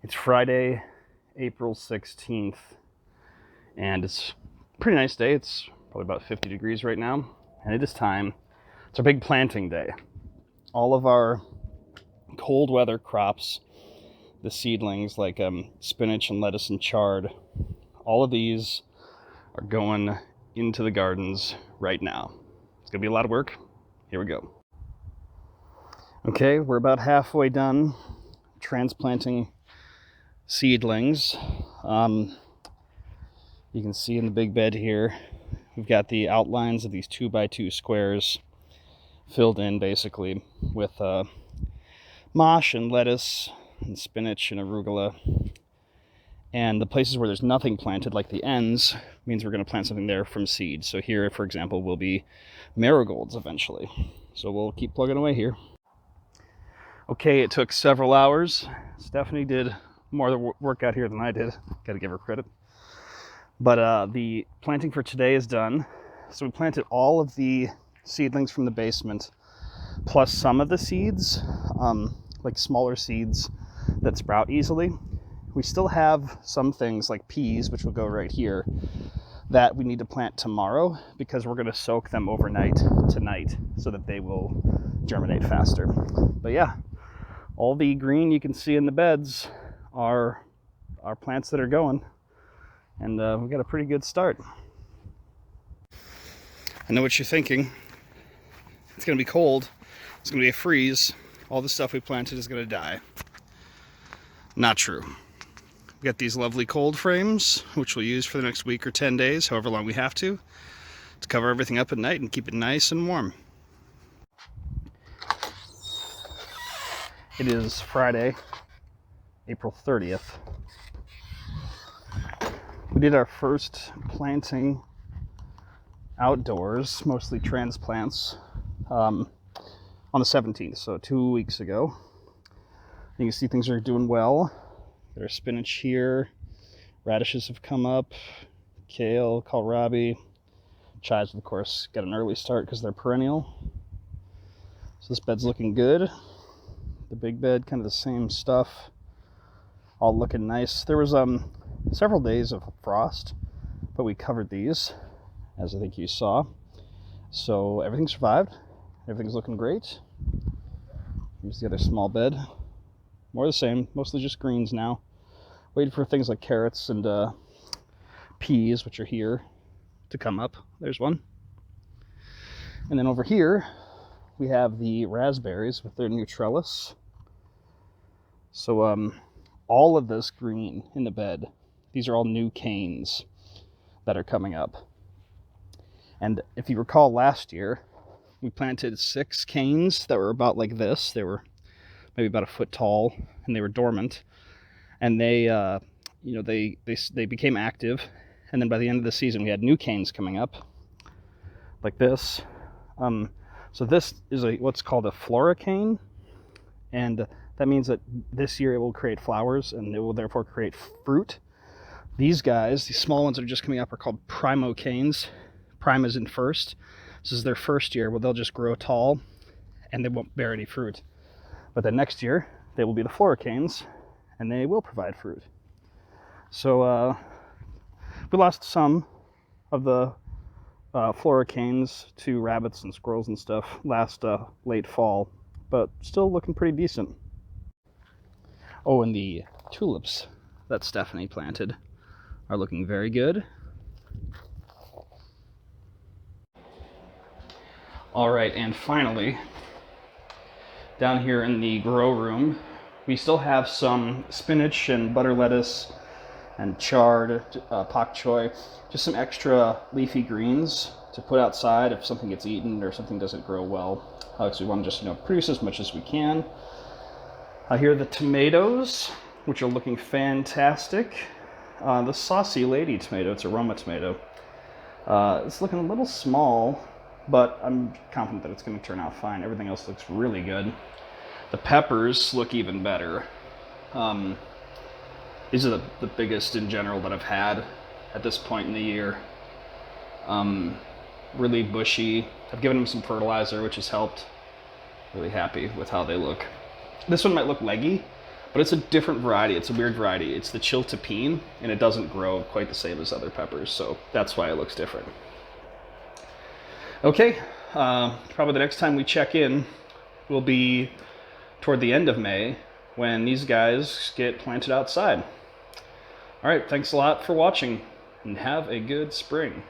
It's Friday, April 16th, and it's a pretty nice day. It's probably about 50 degrees right now, and it is time. It's our big planting day. All of our cold weather crops, the seedlings like spinach and lettuce and chard, all of these are going into the gardens right now. It's gonna be a lot of work. Here we go. Okay, we're about halfway done transplanting seedlings. You can see in the big bed here, we've got the outlines of these 2x2 squares filled in basically with mosh and lettuce and spinach and arugula. And the places where there's nothing planted, like the ends, means we're going to plant something there from seed. So here, for example, will be marigolds eventually. So we'll keep plugging away here. Okay, it took several hours. Stephanie did more of the work out here than I did. Got to give her credit. But the planting for today is done. So we planted all of the seedlings from the basement, plus some of the seeds, like smaller seeds that sprout easily. We still have some things like peas, which will go right here, that we need to plant tomorrow because we're going to soak them overnight tonight so that they will germinate faster. But yeah, all the green you can see in the beds are plants that are going, and we've got a pretty good start. I know what you're thinking. It's going to be cold. It's going to be a freeze. All the stuff we planted is going to die. Not true. We got these lovely cold frames, which we'll use for the next week or 10 days, however long we have to cover everything up at night and keep it nice and warm. It is Friday, April 30th. We did our first planting outdoors, mostly transplants, on the 17th, so 2 weeks ago. You can see things are doing well. There's spinach here, radishes have come up, kale, kohlrabi, chives, of course, got an early start because they're perennial. So this bed's looking good. The big bed, kind of the same stuff, all looking nice. There was several days of frost, but we covered these, as I think you saw. So everything survived. Everything's looking great. Here's the other small bed. More the same, mostly just greens now. Waiting for things like carrots and peas, which are here, to come up. There's one. And then over here, we have the raspberries with their new trellis. So all of this green in the bed, these are all new canes that are coming up. And if you recall last year, we planted 6 canes that were about like this. They were maybe about a foot tall, and they were dormant. And they became active. And then by the end of the season, we had new canes coming up, like this. So this is what's called a floricane, and that means that this year it will create flowers, and it will therefore create fruit. These guys, these small ones that are just coming up, are called primocanes. Prime is in first. This is their first year. Well, they'll just grow tall, and they won't bear any fruit. But then next year, they will be the floricanes, and they will provide fruit. So we lost some of the floricanes to rabbits and squirrels and stuff last late fall, but still looking pretty decent. Oh, and the tulips that Stephanie planted are looking very good. All right, and finally, down here in the grow room, we still have some spinach and butter lettuce and chard, pak choy, just some extra leafy greens to put outside if something gets eaten or something doesn't grow well. Because we want to just produce as much as we can. Here are the tomatoes, which are looking fantastic. The Saucy Lady tomato, it's a Roma tomato. It's looking a little small, but I'm confident that it's going to turn out fine. Everything else looks really good. The peppers look even better. These are the biggest in general that I've had at this point in the year. Really bushy. I've given them some fertilizer, which has helped. Really happy with how they look. This one might look leggy, But it's a different variety. It's a weird variety. It's the chiltepine, and it doesn't grow quite the same as other peppers, so that's why it looks different. Okay, probably the next time we check in will be toward the end of May when these guys get planted outside. All right, thanks a lot for watching, and have a good spring.